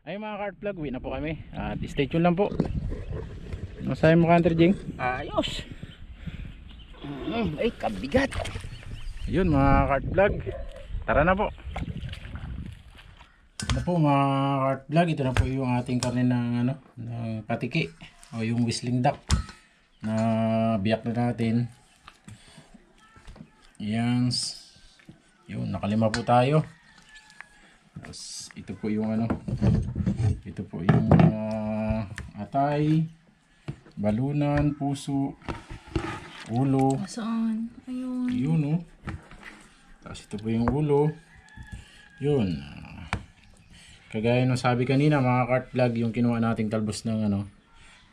Ay mga cart vlog, uwi na po kami. At stay tuned lang po. Masahin mo Counter Jing? Ayos. Ay kabigat. Yun mga cart vlog, tara na po. Ito po mga cart vlog, ito na po yung ating karne ng, ng patiki o yung whistling duck na biyak na natin. Yan. Yun, nakalima po tayo. Tapos ito po yung ito po yung atay, balunan, puso, ulo. Saan? Ayun. Yun oh. Tapos ito po yung ulo. Yun. Kagaya ng sabi kanina mga cart vlog, yung kinuha nating talbos ng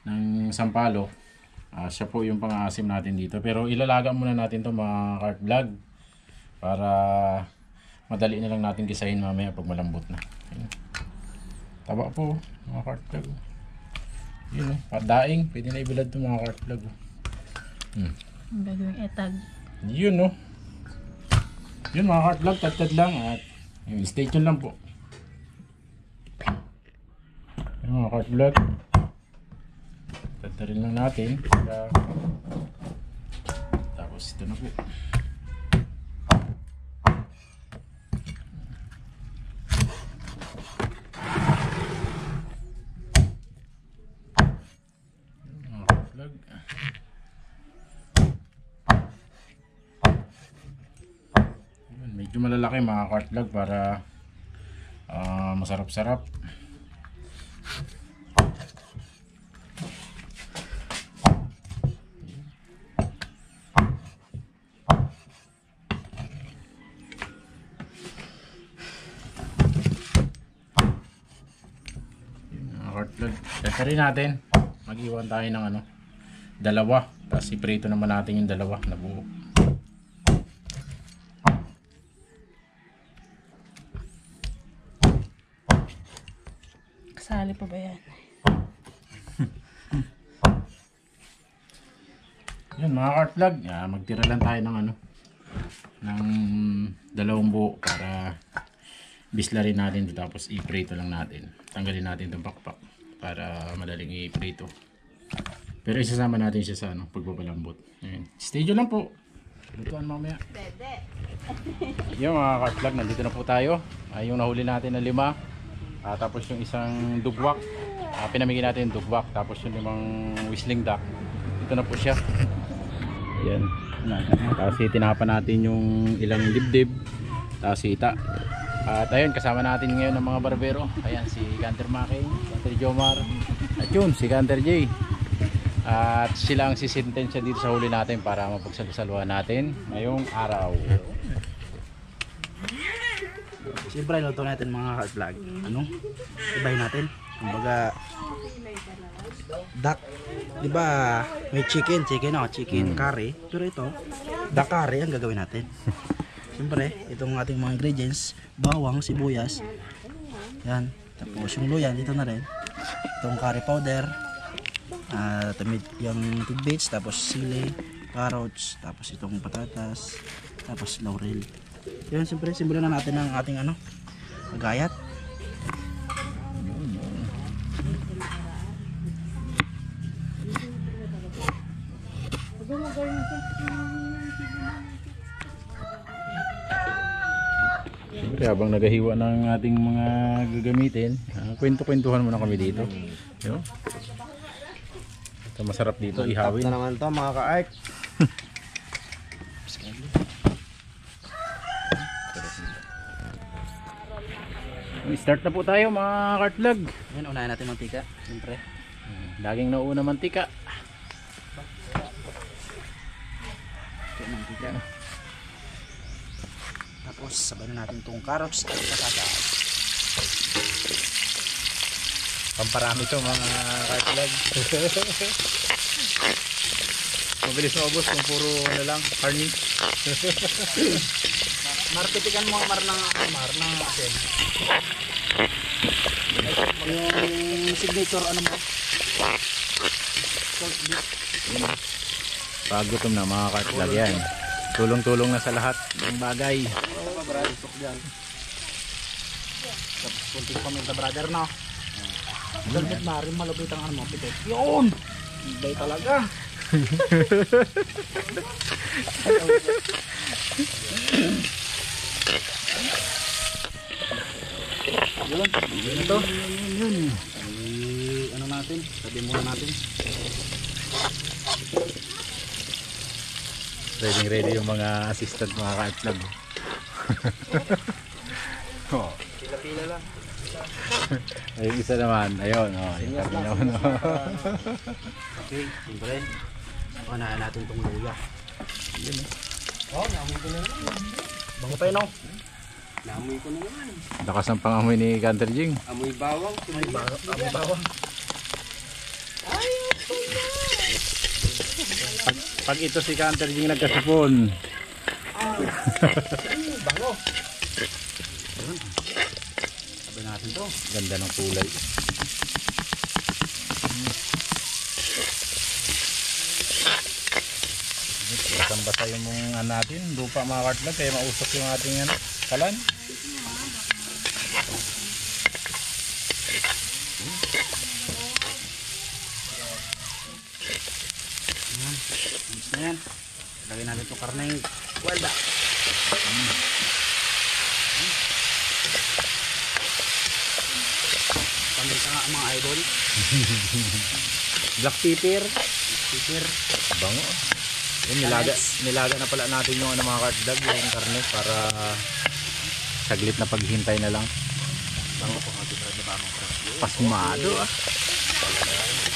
ng sampalok. Siya po yung pang-aasim natin dito. Pero ilalaga muna natin to mga cart vlog para madali na lang natin gisahin mamaya pag malambot na. Ayun. Taba po mga cart vlog. Yun oh, padaing. Pwede na ibilad to mga cart vlog. Ang gagawing etag. Yun oh. Yun mga cart vlog, tad lang at yun, stay tuned lang po. Yun mga cart vlog, tatarin lang natin. Tapos ito na po. Medyo malalaki mga cart vlog para masarap-sarap. Mga cart vlog, tatarin natin. Mag-iwan tayo ng dalawa. Tapos iprito naman natin yung dalawa na buo. Kasali pa ba yan? Yan mga cart vlog, magtira lang tayo ng ng dalawang buo para bislarin natin ito, tapos i-prito lang natin. Tanggalin natin itong pakpak para madaling i-prito. Pero isasama natin siya sa pagpapalambot. Ayan. Stay tuned lang po. Lutuan mamaya. Yung mga cart vlog, nandito na po tayo. Yung nahuli natin na 5. Tapos yung isang dugwak. Pinamigay natin yung dugwak. Tapos yung 5 whistling duck. Ito na po siya. Yan. Tapos tinapan natin yung ilang dibdib. Tapos hita. At ayun, kasama natin ngayon ng mga barbero. Ayan, si Canter Maki, Canter Jomar. At yun, si Canter J. At sila ang sisintensya dito sa huli natin para mapagsalusaluhan natin ngayong araw. Siyempre luto natin mga cart vlog. Ibay natin. Kumbaga duck, 'di ba? May chicken curry. Pero ito, duck curry ang gagawin natin. Siyempre, itong ating mga ingredients, bawang, sibuyas. Yan. Tapos yung luya dito na rin. Itong curry powder, yung tidbits, tapos sili, carrots, tapos itong patatas, tapos laurel. Yan, siyempre, simulan na natin ang ating magayat. Siyempre, habang nagahiwa ng ating mga gagamitin, kwento-kwentuhan muna kami dito. Yo. Ito masarap dito, ihawin. Na naman to mga ka-art. Start na po tayo mga cart vlog. Yan, unahin natin mantika, siyempre. Laging nauna mantika. Ito mantika. Tapos sabay na natin itong carrots at patatas. Pamparami to mga cart vlog. Mabilis na ubos kung puro lang, carne. Marpitikan mo mar ng asin. Yung signature mo? Pagutom na mga cart vlog yan. Tulong-tulong na sa lahat ng bagay. Kunting comment brother no. Dapat na rin malupit ang ano mo, pitik. Yun! Ibay talaga. Yun, ito. Yun. Ano natin? Sabi muna natin. Ready yung mga assistant mga ka-vlog. Oh. Pila-pila lang. Ay, isa naman. Ayun, oh, yung kami naman. Okay, siyempre. Unahin natin itong luya. Yun eh. Oh, naamoy ko na naman. Bango tayo, no? Naamoy ko na naman. Lakas ng pangamoy ni Canter Jing. Amoy bawang. Amoy bawang. Pag ito si Canter Jing nagkasipon. Bango. Ayun. Sabi natin to. Ganda ng kulay. Basang-basa yung mga natin. Lupa mga ka-vlog. Kaya mausok yung ating kalan. Ayan. Alis na yan. Lagyan natin itong karneng walda. Paminta nga mga idol. Black pepper. Pipir. Bango. Yun, nilaga na pala natin yung mga ka-vlog. Yung karne para saglit na paghintay na lang. Bango po nga dito na bango. Pasmado ah.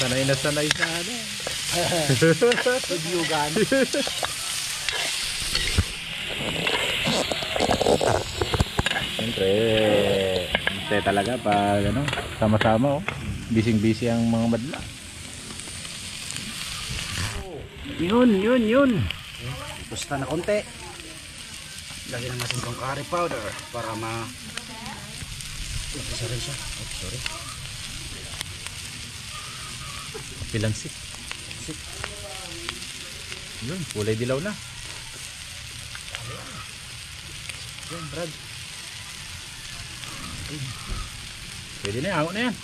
Sanay na sanay sa Ibyugan. Siyempre, hintay talaga pag sama-sama oh. Busy ang mga madla. Yun. Pusta na konti. Lagyan natin itong curry powder para isa rin siya. Oh, sorry. Pilansik. Yun, kulay dilaw na. Yan, Brad. Pwede na, ako na yan.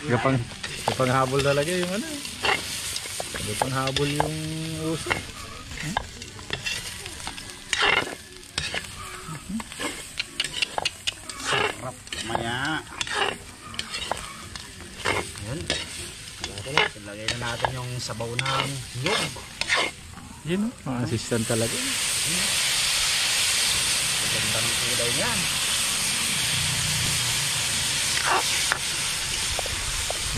Gapang habol talaga yung gapang habol yung uso. Sarap. Maya. Yan. Lagay na natin yung sabaw ng nyog. Yun o, mga assistant talaga. Ganda ng kulay niyan.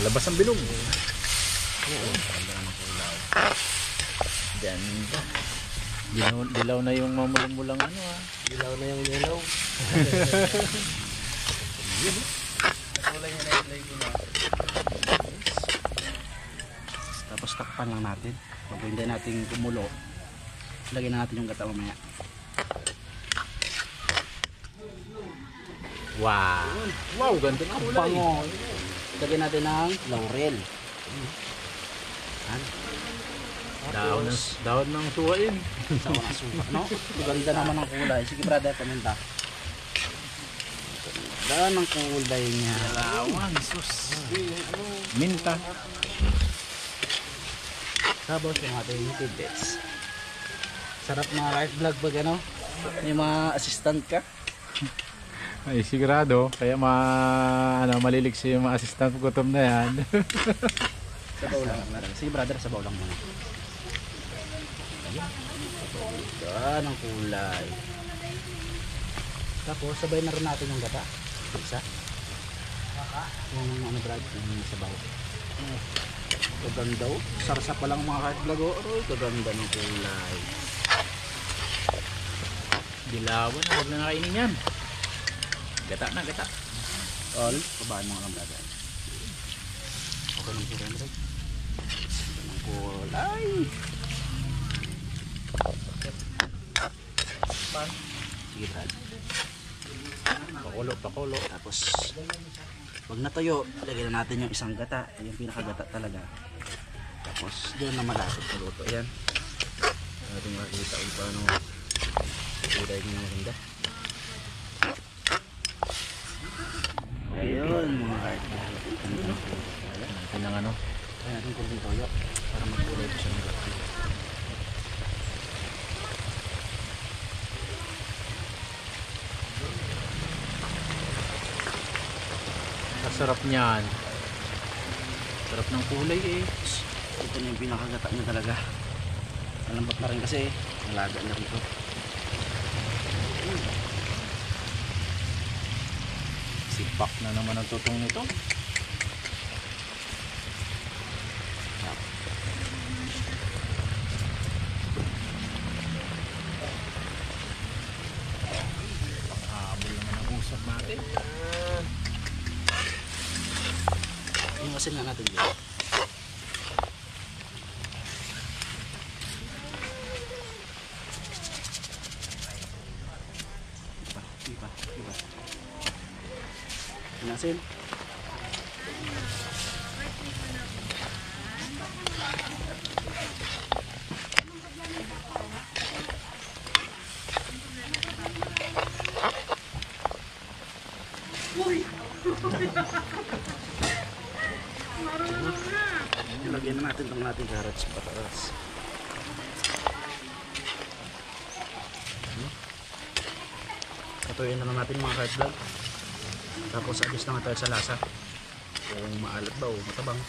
Labas ang bilog. Oo, ganda ng kulay. Ganda. Dilaw na yung mamulong-mulang Dilaw na yung yellow. Yun o. Kulay niya na ilay ko na. Tapos takpan lang natin. Pag hindi natin kumulo, lagyan na natin yung gata mamaya. Wow, ganda ng kulay. Bango. Lagyan natin ng laurel. Yan. Dahon ng suwain. Sawa ng suka, no? Ganda naman ng kulay. Sige brother, paminta. Ganda ng kulay niya. Lawan, sus. Minta. Tapos yung ating tidbits. Sarap mga live vlog pag ano, may mga assistant ka. Ay, sigurado. Kaya maliliksi yung mga assistant gutom na yan. Sabaw lang. Sige brother, sabaw lang muna. Ganda ng kulay. Tapos sabay na rin natin yung gata. Isa. Yung brad, yung sabaw. Kaganda oh. Sarsa pa lang mga live vlog oh. Kaganda ng kulay. Dilawan, huwag na nakainin yan. Gata na, gata. All, kabaan mga lang brother. Okay lang po rin brad. Ganda ng kulay. Sige brad. Pakulo. Tapos pag natuyo, lagyan na natin yung isang gata, yung pinakagata talaga. Tapos doon na malapit sa luto. Ayan. Ating makikita kung paano kulay niya ng maganda. Yun mga ka-vlog. Natin ng ano. Kaya natin konting toyo para magkulay ko siya. Sarap niyan. Sarap ng kulay eh. Ito na yung pinakagata niya talaga. Malambot na rin kasi. Nalaga na rito. Sipak na naman ang tutong nito. Habol naman ang usap natin. Yung asin nga natin dito. Iba. Yung asin. Lagyan na natin itong natin carrots patatas. Patuloy na lang natin mga ka-vlog. Tapos adjust na tayo sa lasa. Kung maalat ba o matabang.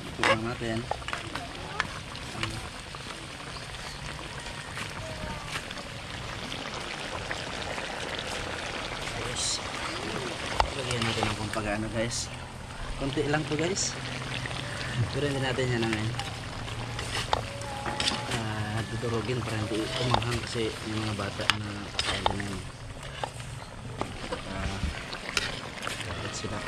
Ito lang natin. Lagyan natin ng pampagano guys. Konti lang to guys. Pero hindi natin yan ngayon. Dudurugin para hindi umanghang kasi yung mga bata na kakain din na yun. Let's sila.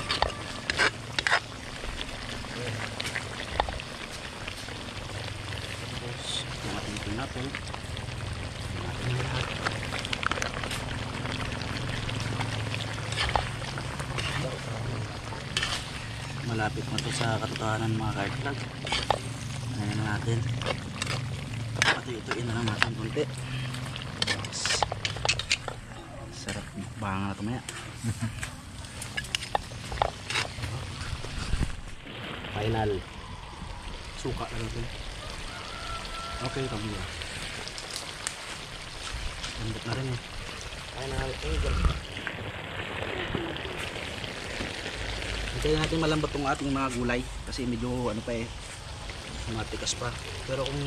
Tapos yung ating pineapple. Yung ating lahat. Malapit na to sa katotohanan mga ka-vlog. Ayan na natin. Ituin na lang natin konti. Sarap baka na ito maya. Final. Suka na natin. Okay, kami yan. Lambot na rin eh. Final. Hintayin natin malambot tong ating mga gulay. Kasi medyo ano pa eh. Matikas pa. Pero kung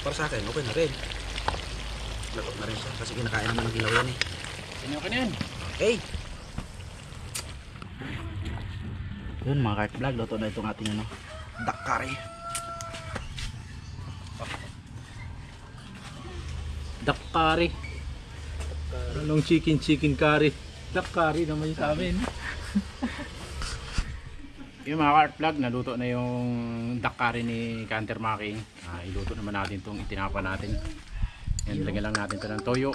para sa akin, okay na rin. Lakot na rin siya. Kasi kinakain naman ng hilaw yan eh. Sino ka na yan? Okay. Yun mga ka-vlog. Luto na itong ating ano, duck curry. Duck curry. Anong chicken curry? Duck curry naman yung sa amin. Yung mga ka-vlog, naluto na yung duck curry ni Canter Making. Iluto naman natin itong itinapa natin. Yan, lagyan lang natin ito ng toyo,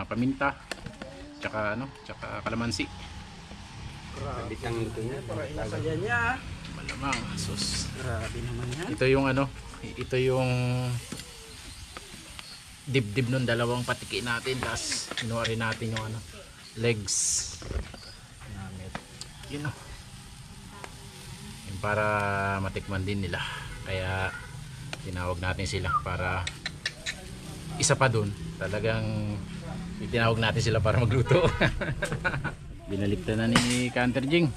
paminta, tsaka kalamansi. Bitang luto niya. Para inasalyan niya. Malamang, sus. Grabe naman yan. Ito yung dibdib nun, dalawang patiki natin. Tapos kinuha rin natin yung legs. Yun o. Para matikman din nila, kaya tinawag natin sila para isa pa dun, talagang tinawag natin sila para magluto. Binalikta na ni Canter Jing.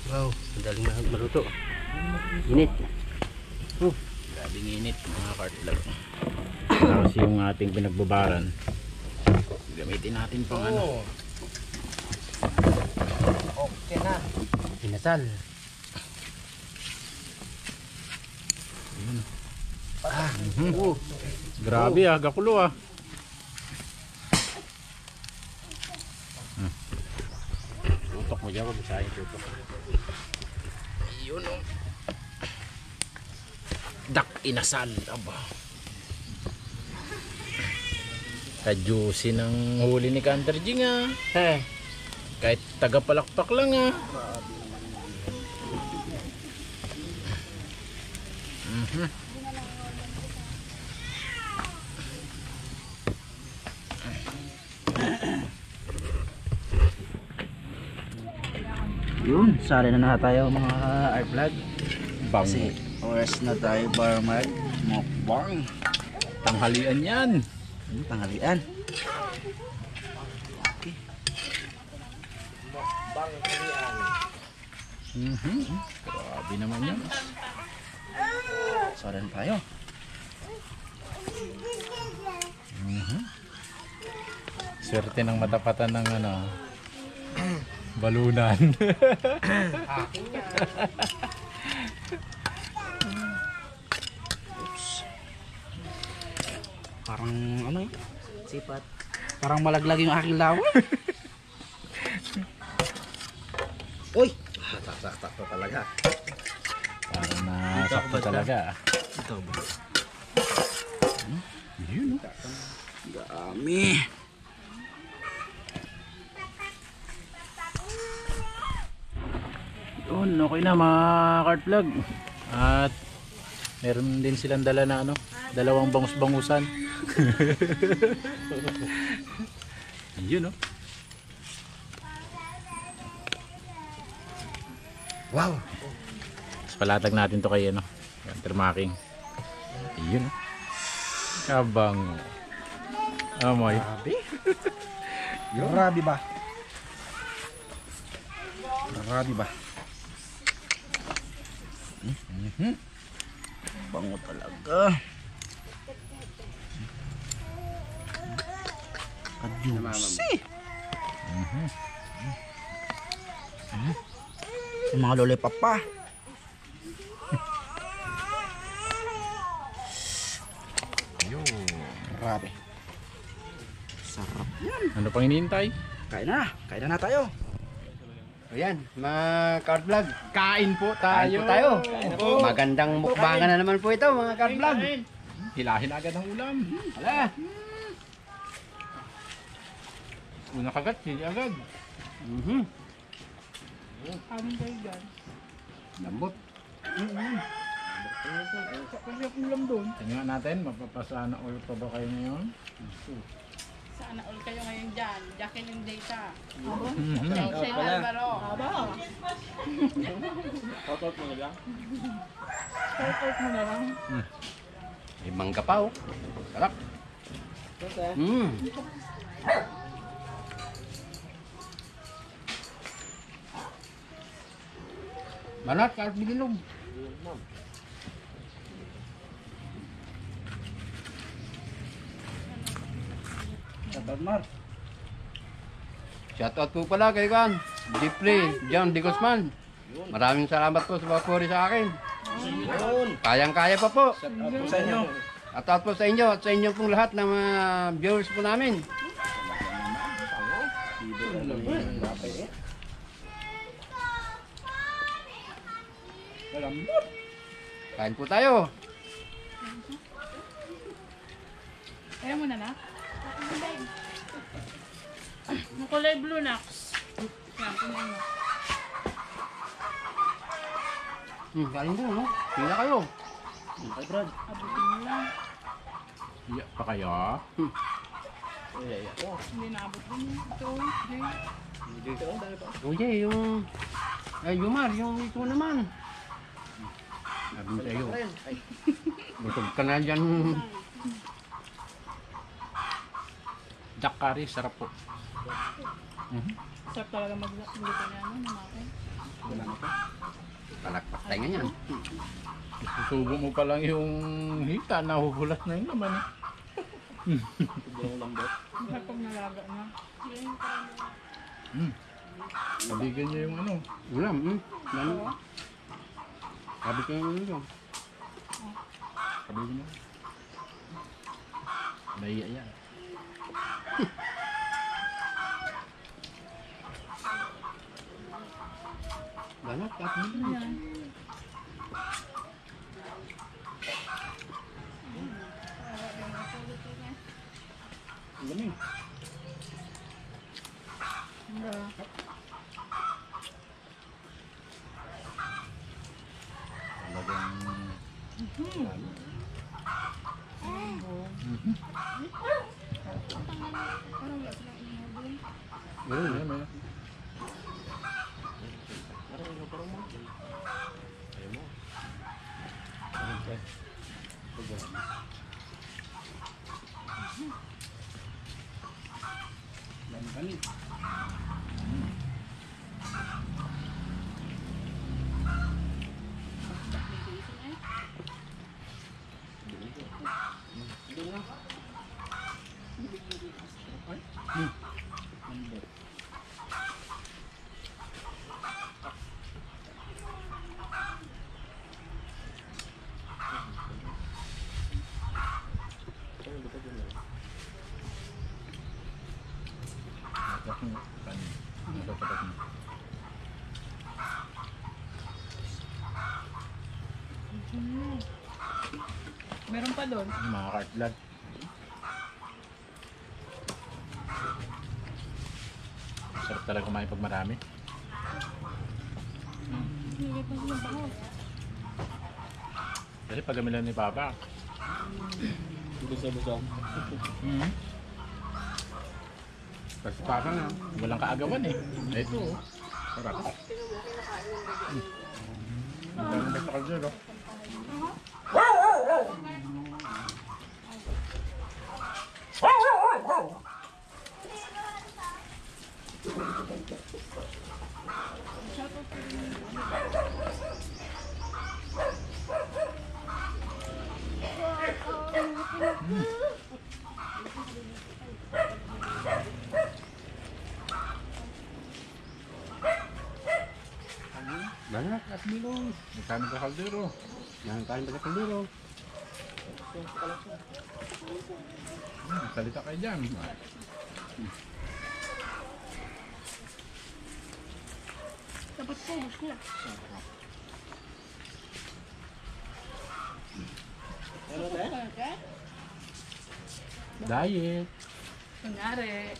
Wow, madaling maluto. Init. Grabing init mga ka-vlog. Tapos yung ating pinagbabaran, gamitin natin pang Okay na. Pinasal. Grabe gakulo Tutok mo dyan, mabisahin tutok. Yun Duck inasal. Aba. Ka-juicy ng huli ni Canter Jing kahit taga-palakpak lang Yun, sali na tayo mga art vlog. Bang. Kasi oras na tayo para mag-mukbang. Tanghalian yan. Tanghalian. Okay. Grabe naman yan. Sali na tayo. Swerte ng matapatan ng ano, balunan. Oops. Parang ano eh? Sipat. Parang malaglag yung aking lawa. Uy! Sakto talaga. Parang nasakto talaga. Ito ba? Yun, no? Dami. Yun, okay na mga cart vlog. At meron din silang dala na ano, dalawang bangus-bangusan. Yun, no? Wow! Tapos palatag natin to kay ano, termaking. Yun, no? Kabang. Amoy. Grabe. Grabe ba? Grabe ba? Bango talaga. Kadusi. Yung mga lollipop pa. Grabe. Sarap yan. Ano pang hinihintay? Kain na tayo. Ayan, mga card vlog. Kain po Kain po tayo. Magandang mukbangan na naman po ito, mga card vlog. Hilahin agad ang ulam. Hala. Una kagat, hindi agad. Amin kayo dyan. Lambot. Kasi ang ulam doon. Tingnan natin, mapapasana oil pa ba kayo ngayon? Sana all kayo ngayon dyan. Jackie yung data. Mhm. Say Alvaro. Aba. Shoutout mo na lang. May mangga pa oh. Sarap. Banat, kahit bililog. Shoutout po pala kay Juan, Jeffrey, John D. Guzman. Maraming salamat po sa pagpuri sa akin. Kayang-kaya pa po. Sa inyo. At out po sa inyo at sa inyo pong lahat ng mga viewers po namin. Kain po tayo. Kaya mo na na? Ang kulay blue na. Yan, kumain mo. Kain po, no? Pila kayo. Ay, Brad. Abutin mo lang. Iya pa kayo? Hindi naabot din yun. Ito, Jay. Oye, yung... Ay, Yumar, yung ito naman. Sabi mo sa'yo. Butog ka na dyan. Jack curry, sarap po. Sarap talaga magluto niya, ano, namakin. Palakpak tayo nga yan. Susubo mo pa lang yung hita, nahuhulat na yung laman. Sarap pag nalaga na. Sabigan niyo yung ano. Ulam, Sabi ko yung ito. Sabigan niyo. Naiya yan. Banat, at bilog. Yan. Ang dami. Meron, meron. Meron pa doon. Yung mga cartlog. Sarap talaga kumain pag marami. Kasi pag kami lang ni Papa. Busog-busog. Kasi Papa nga. Walang kaagawan eh. Ito oh. Sarap. Ang dami may sakal dyan oh. Banyak at bilong. May kanin ka kaldero. Yan kain ba sa kaldero? Salita kayo dyan. Dapat po, gusto na. Diet. Kunyari.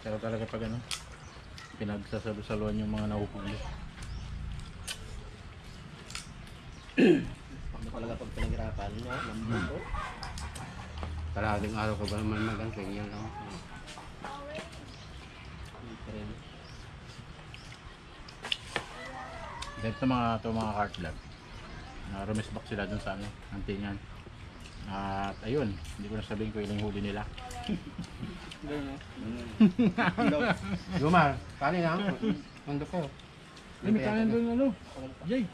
Sarap talaga pag ano. Pinagsasalo-saluan yung mga nahuhuli. Ano talaga pag pinaghirapan nyo, lambuto. Kalahating araw ko ba naman magansing yan lang. Dahil sa mga cartlog. Rumisbak sila dun sa ano, antingan. At ayun, hindi ko na sabihin ko ilang huli nila. Gumar, kanin lang. Mandok ko. Ay, may kanin doon ano. Jay.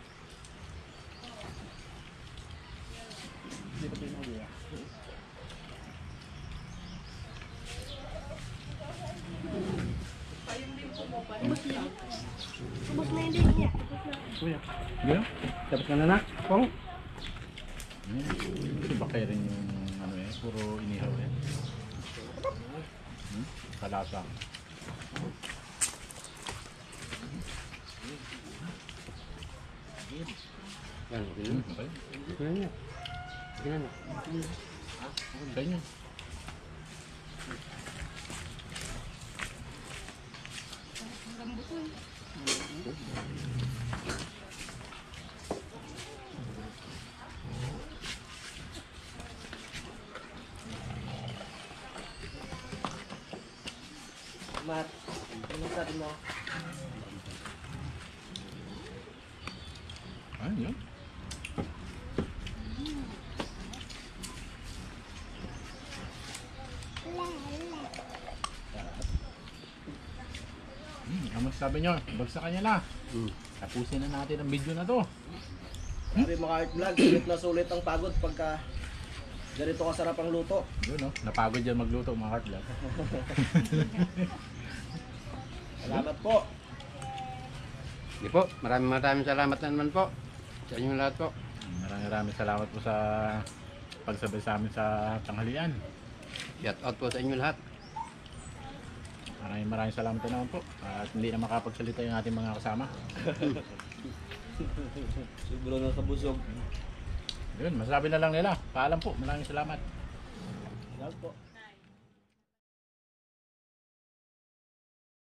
Ubus na yung din niya. Gano'n? Tapos ka na na? Pong? Kasi bakay rin yung ano eh, puro inihaw eh. Kalasa. Yan, okay na. Okay. Okay na. Okay na. Sa inyo. Mat, ano sabi mo? Ah, yun. Ang sabi nyo, bagsakan nyo na. Tapusin na natin ang video na to. Sabi mga art vlog, sulit na sulit ang pagod pagka ganito kasarap ang luto. Yun no, napagod dyan magluto mga cartlog. Salamat po. Hindi po, maraming salamat na naman po. Sa inyong lahat po. Maraming salamat po sa pagsabay sa amin sa tanghalian. Shout out po sa inyong lahat. Maraming salamat na naman po. At hindi na makapagsalita yung ating mga kasama. Siguro na kabusog. Yun, masabi na lang nila. Paalam po, maraming salamat. Salamat po.